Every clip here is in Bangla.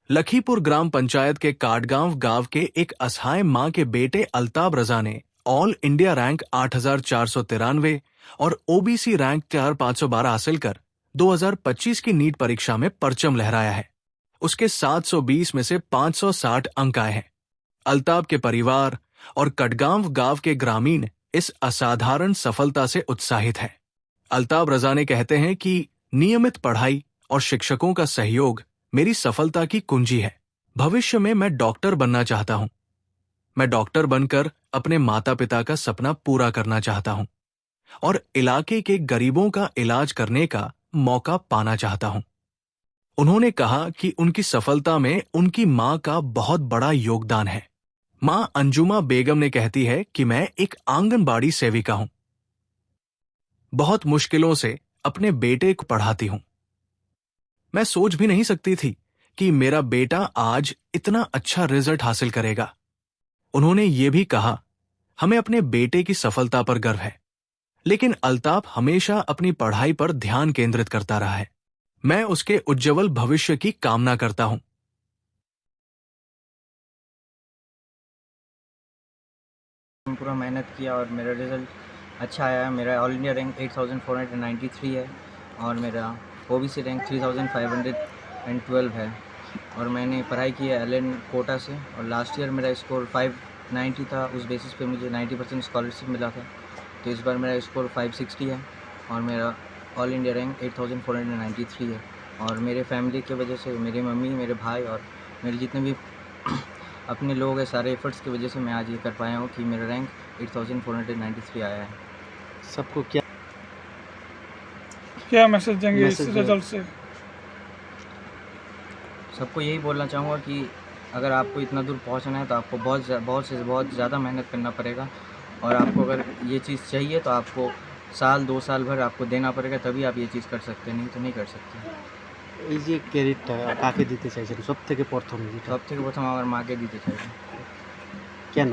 लखीपुर ग्राम पंचायत के काटगांव गांव के एक असहाय मां के बेटे अल्ताब रजा ने ऑल इंडिया रैंक 8493 और ओबीसी रैंक 4512 हासिल कर 2025 की नीट परीक्षा में परचम लहराया है। उसके 720 में से 560 अंक आए हैं। अल्ताब के परिवार और कटगांव गांव के ग्रामीण इस असाधारण सफलता से उत्साहित हैं। अल्ताब रजा ने कहते हैं कि नियमित पढ़ाई और शिक्षकों का सहयोग मेरी सफलता की कुंजी है। भविष्य में मैं डॉक्टर बनना चाहता हूं। मैं डॉक्टर बनकर अपने माता पिता का सपना पूरा करना चाहता हूं और इलाके के गरीबों का इलाज करने का मौका पाना चाहता हूं। उन्होंने कहा कि उनकी सफलता में उनकी मां का बहुत बड़ा योगदान है। मां अंजुमा बेगम ने कहती है कि मैं एक आंगनबाड़ी सेविका हूं। बहुत मुश्किलों से अपने बेटे को पढ़ाती हूं। मैं सोच भी नहीं सकती थी कि मेरा बेटा आज इतना अच्छा रिजल्ट हासिल करेगा। उन्होंने ये भी कहा, हमें अपने बेटे की सफलता पर गर्व है, लेकिन अल्ताफ हमेशा अपनी पढ़ाई पर ध्यान केंद्रित करता रहा है। मैं उसके उज्जवल भविष्य की कामना करता हूं। पूरा मेहनत किया और मेरा रिज़ल्ट अच्छा आया। मेरा ऑल इंडिया रैंक 8493 है और मेरा ओबीसी रैंक 3512 है और मैंने पढ़ाई की है एलएन कोटा से और लास्ट ईयर मेरा स्कोर 590 था। उस बेसिस पे मुझे 90% स्कॉलरशिप मिला था, तो इस बार मेरा स्कोर 560 है और मेरा ऑल इंडिया रैंक 8493 है। और मेरे फैमिली की वजह से, मेरी मम्मी, मेरे भाई और मेरे जितने भी अपने लोग हैं, सारे एफर्ट्स की वजह से मैं आज ये कर पाया हूँ कि मेरा रैंक 8493 आया है। सबको क्या मैसेज देंगे इस रिजल्ट से? सबको यही बोलना चाहूँगा कि अगर आपको इतना दूर पहुँचना है तो आपको बहुत ज़्यादा मेहनत करना पड़ेगा और आपको अगर ये चीज़ चाहिए तो आपको साल 2 साल भर आपको देना पड़ेगा, तभी आप ये चीज़ कर सकते हैं, नहीं तो नहीं कर सकते। এই যে ক্রেডিটটা কাকে দিতে চাইছেন সবথেকে প্রথম? সবথেকে প্রথম আমার মাকে দিতে চাই। কেন?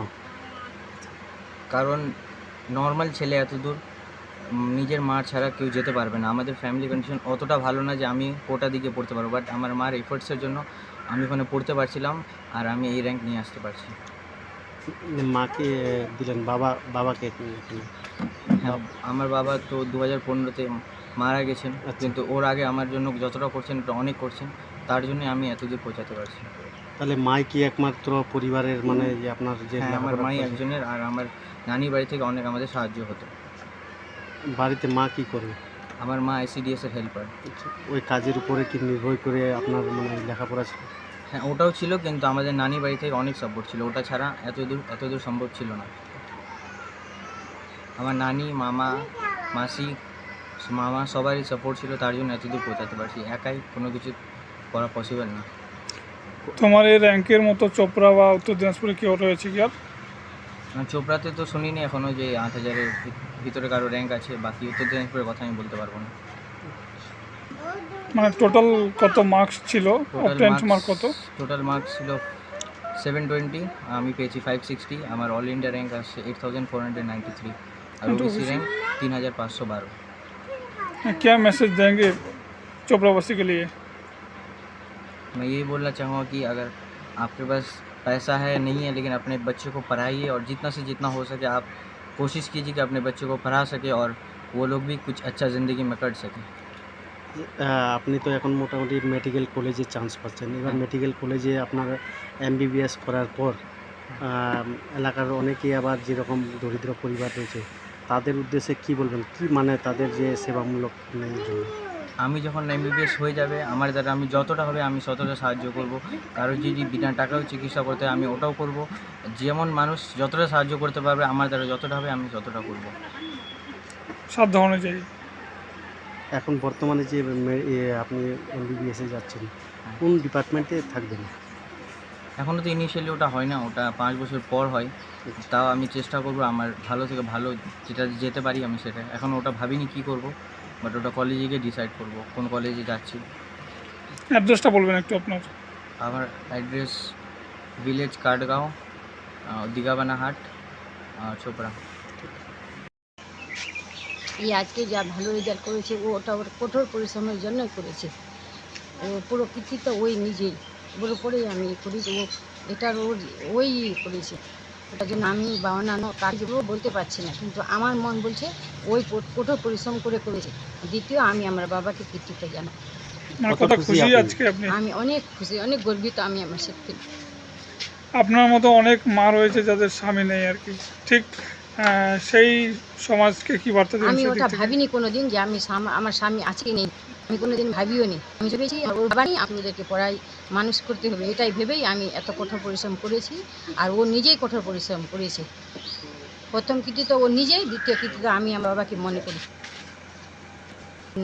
কারণ নর্মাল ছেলে এত দূর নিজের মা ছাড়া কেউ যেতে পারবে না। আমাদের ফ্যামিলি কন্ডিশন অতটা ভালো না যে আমি কোটা দিকে পড়তে পারবো, বাট আমার মার এফোর্টসের জন্য আমি ওখানে পড়তে পারছিলাম আর আমি এই র্যাঙ্ক নিয়ে আসতে পারছি। মাকে দিলেন, বাবাকে হ্যাঁ, আমার বাবা তো 2015-তে মারা গেছেন, কিন্তু ওর আগে আমার জন্য যতটা করছেন ওটা অনেক করছেন, তার জন্যই আমি এতদূর পৌঁছাতে পারছি। তাহলে মাই কি একমাত্র পরিবারের, মানে যে আপনার যে? হ্যাঁ, আমার মাই একজনের, আর আমার নানি বাড়ি থেকে অনেক আমাদের সাহায্য হতো। বাড়িতে মা কি করে? আমার মা আইসিডিএসের হেল্পার। ওই কাজের উপরে কি নির্ভর করে আপনার মানে লেখাপড়া ছিল? হ্যাঁ, ওটাও ছিল, কিন্তু আমাদের নানি বাড়ি থেকে অনেক সাপোর্ট ছিল, ওটা ছাড়া এতদূর সম্ভব ছিল না। আমার নানি, মামা, মাসি, মামা সবারই সাপোর্ট ছিল, তার জন্য এতদূর পৌঁছাতে পারছি। একাই কোনো কিছু করা পসিবল না। তোমার এই র্যাঙ্কের মতো চোপড়া বা উত্তর দিনাজপুরে কেউ রয়েছে কি আর? চোপড়াতে তো শুনিনি এখনও যে 8000-এর ভিতরে কারো র্যাঙ্ক আছে, বাকি উত্তর দিনাজপুরের কথা আমি বলতে পারবো না। মানে টোটাল কত মার্কস ছিল? কত? টোটাল মার্কস ছিল 720, আমি পেয়েছি 560। আমার ऑल इंडिया रैंक আসছে 8493 और ओबीसी रैंक 3512। क्या मैसेज देंगे चोपड़ावासी के लिए? मैं यही बोलना चाहूँगा कि अगर आपके पास पैसा है नहीं है, लेकिन अपने बच्चे को पढ़ाइए और जितना से जितना हो सके आप कोशिश कीजिए कि अपने बच्चे को पढ़ा सके और वो लोग भी कुछ अच्छा ज़िंदगी में कर सकें। আপনি তো এখন মোটামুটি মেডিকেল কলেজে চান্স পাচ্ছেন। এবার মেডিকেল কলেজে আপনার এমবিবিএস করার পর এলাকার অনেকেই আবার যেরকম দরিদ্র পরিবার রয়েছে তাদের উদ্দেশ্যে কি বলবেন? কি মানে তাদের যে সেবামূলক জন্য? আমি যখন এমবিবিএস হয়ে যাবে আমার দ্বারা আমি যতটা হবে আমি ততটা সাহায্য করব। কারো যদি বিনা টাকাও চিকিৎসা করতে হয় আমি ওটাও করব। যেমন মানুষ যতটা সাহায্য করতে পারবে আমার দ্বারা যতটা হবে আমি ততটা করব, সাধ্য অনুযায়ী। এখন বর্তমানে যে আপনি এমবিবিএসে যাচ্ছেন, কোন ডিপার্টমেন্টে থাকবেন? এখনও তো ইনিশিয়ালি ওটা হয় না, ওটা 5 বছর পর হয়। তাও আমি চেষ্টা করব আমার ভালো থেকে ভালো যেটা যেতে পারি আমি সেটা। এখন ওটা ভাবিনি কী করব, বাট ওটা কলেজে গিয়ে ডিসাইড করব কোন কলেজে যাচ্ছি। অ্যাড্রেসটা বলবেন একটু আপনার? আমার অ্যাড্রেস ভিলেজ কাটগাঁও, দিঘাবানা হাট, চোপড়া। এই আজকে যা ভালো রেজাল্ট করেছে ওটা ওর কঠোর পরিশ্রমের জন্যই করেছে। ও পুরো কৃতিত্ব ওই নিজেই। ওর উপরেই আমি করি যে এটার ওই করেছে, ওটার জন্য আমি বা অন্যান্য কাজগুলো বলতে পারছি না, কিন্তু আমার মন বলছে ওই কঠোর পরিশ্রম করে করেছে। দ্বিতীয়, আমি আমার বাবাকে কৃতিত্ব জানাই। মানে কত কত খুশি খুশি আপনি? আজকে আপনি? আমি অনেক খুশি, অনেক গর্বিত আমি আমার সত্যি। আপনার মতো অনেক মা রয়েছে যাদের স্বামী নেই আর কি, ঠিক সেই সমাজকে কি বার্তা দেবেন আমি সেদিক ওটা থেকে? ভাবিনি কোনোদিন যে আমার স্বামী আছে কি নেই, আমি কোনোদিন ভাবিও নি। আমি ভেবেছি ওর বাবা নেই, আমি ওদেরকে পড়াই মানুষ করতে হবে, এটাই ভেবেই আমি এত কঠোর পরিশ্রম করেছি। আর ও নিজেই কঠোর পরিশ্রম করেছে। প্রথম কৃতিত্ব ও নিজেই, দ্বিতীয় কৃতিত্ব আমি আমার বাবাকে মনে করি।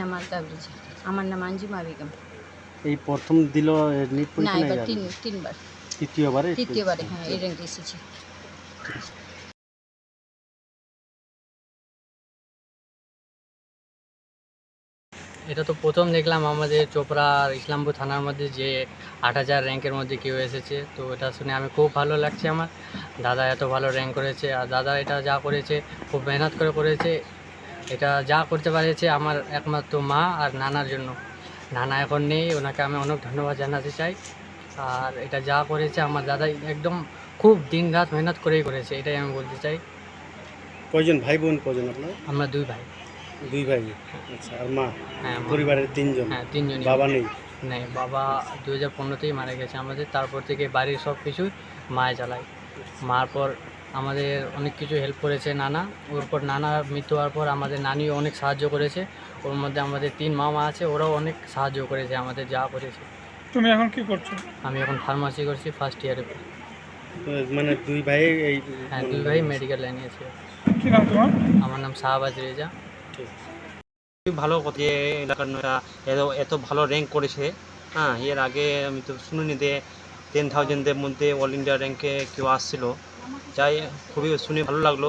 নাম আলতাব রেজা। আমার নাম আঞ্জুমা বেগম। এই প্রথম দিল নিট না, পরীক্ষা এবার না তিনবার, তৃতীয়বারে? তৃতীয়বারে হ্যাঁ এই র্যাঙ্কে এসেছি। এটা তো প্রথম দেখলাম আমাদের চোপড়া আর ইসলামপুর থানার মধ্যে যে 8,000 র্যাঙ্কের মধ্যে কেউ এসেছে, তো এটা শুনে আমি খুব ভালো লাগছে। আমার দাদা এত ভালো র্যাঙ্ক করেছে, আর দাদা এটা যা করেছে খুব মেহনত করে করেছে। এটা যা করতে পেরেছে আমার একমাত্র মা আর নানার জন্য। নানা এখন নেই, ওনাকে আমি অনেক ধন্যবাদ জানাতে চাই। আর এটা যা করেছে আমার দাদা একদম খুব দিন রাত মেহনত করেই করেছে, এটাই আমি বলতে চাই। কয়জন ভাই বোন কয়জন আপনার? আমরা 2 ভাই। 2 ভাই। আচ্ছা, আর মা? হ্যাঁ, পরিবারের 3 জন? হ্যাঁ 3 জনই। বাবা নেই? নেই, বাবা 2015তেই মারা গেছে আমাদের। তারপর থেকে বাড়ির সব কিছু মায়ে চালায়। মার পর আমাদের অনেক কিছু হেল্প করেছে নানা। ওর পর নানা মৃত্যু হওয়ার পর আমাদের নানিও অনেক সাহায্য করেছে। ওর মধ্যে আমাদের 3 মামা আছে, ওরাও অনেক সাহায্য করেছে আমাদের যা করেছে। তুমি এখন কি করছো? আমি এখন ফার্মাসি করছি, ফার্স্ট ইয়ারে। মানে 2 ভাই এই? হ্যাঁ 2 ভাই মেডিকেল লাইনে আছে। কি নাম তোমার? আমার নাম শাহবাজ রেজা। খুবই ভালো কথা যে এলাকার মেয়েরা এত ভালো র্যাঙ্ক করেছে। হ্যাঁ, এর আগে আমি তো শুনিনি যে 10,000-এর মধ্যে অল ইন্ডিয়া র্যাঙ্কে কেউ আসছিল। যাই, খুবই শুনে ভালো লাগলো।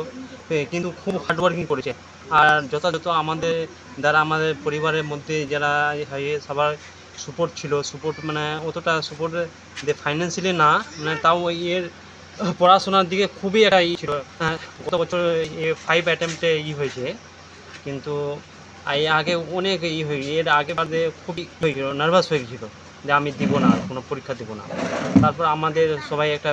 কিন্তু খুব হার্ডওয়ার্কিং করেছে। আর যথাযথ আমাদের দ্বারা আমাদের পরিবারের মধ্যে যারা সবার সাপোর্ট ছিল, সাপোর্ট মানে অতটা সাপোর্ট যে ফাইন্যান্সিয়ালি না, মানে তাও এর পড়াশোনার দিকে খুবই একটা ছিল। গত বছর 5 অ্যাটেম্পটে হয়েছে, কিন্তু আগে অনেক এর আগে বাদে খুবই হয়ে গেল, নার্ভাস হয়ে গেছিলো যে আমি দিব না, কোনো পরীক্ষা দিব না। তারপর আমাদের সবাই একটা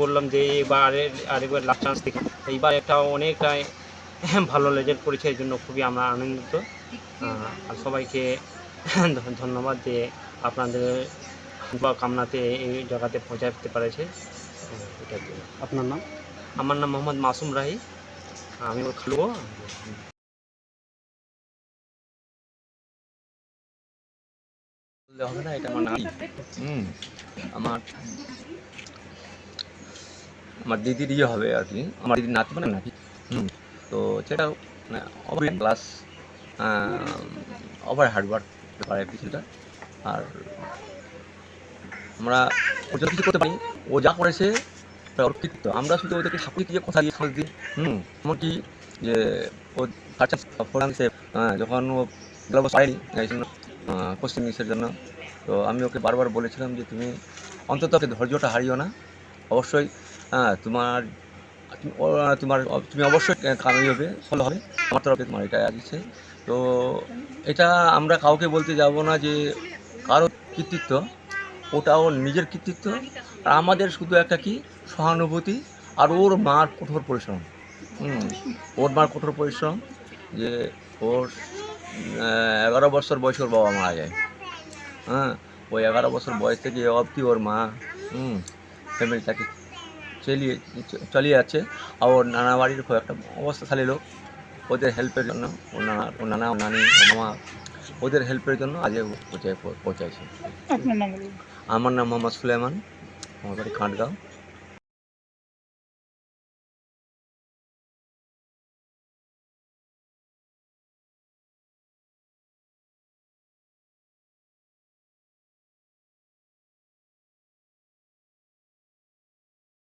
বললাম যে এবার আরেকবার লাস্ট চান্স দেখি। এইবার একটা অনেকটাই ভালো রেজাল্ট করেছে, এই জন্য খুবই আমরা আনন্দিত। আর সবাইকে ধন্যবাদ যে আপনাদের কামনাতে এই জায়গাতে পৌঁছাতে পেরেছে। এটার জন্য। আপনার নাম? আমার নাম মোহাম্মদ মাসুম রাহি, আমি ওর খালুও। হবে না, এটা আমার নাতি। আমার আমার দিদির ইয়ে হবে আর কি, আমার দিদির নাতি মানে নাতি। তো সেটা মানে ওভার ক্লাস, ওভার হার্ডওয়ার্ক পারে কিছুটা। আর আমরা ও যত কিছু করতে পারি, ও যা করেছে ওর কৃতিত্ব। আমরা শুধু ওদেরকে সাপোর্ট দিয়ে কথা দিয়ে সাহস দিই। এমনকি যে ও ফোরান্সে যখন ও পারেনি এই জন্য কোশ্চেন ইংলিশের জন্য, তো আমি ওকে বারবার বলেছিলাম যে তুমি অন্তত ধৈর্যটা হারিও না, অবশ্যই তুমি অবশ্যই কামিয়াবি হবে, ফলো হবে। আমার তরফে তোমার এটা আছে। তো এটা আমরা কাউকে বলতে যাব না যে কারো কৃতিত্ব, ওটা ওর নিজের কৃতিত্ব। আর আমাদের শুধু একটা কি সহানুভূতি, আর ওর মার কঠোর পরিশ্রম। ওর মার কঠোর পরিশ্রম যে ওর 11 বছর বয়সে ওর বাবা মারা যায়। ওই 11 বছর বয়স থেকে অবধি ওর মা ফ্যামিলিটাকে চালিয়ে যাচ্ছে। আর ওর নানা বাড়ির খুব একটা অবস্থাশালী লোক, ওদের হেল্পের জন্য ওর নানা ওর নানি মামা ওদের হেল্পের জন্য আজকে পৌঁছাইছে। আপনার নাম বলুন। আমার নাম মোহাম্মদ সুলাইমান, আমার বাড়ি কাঠগাঁও।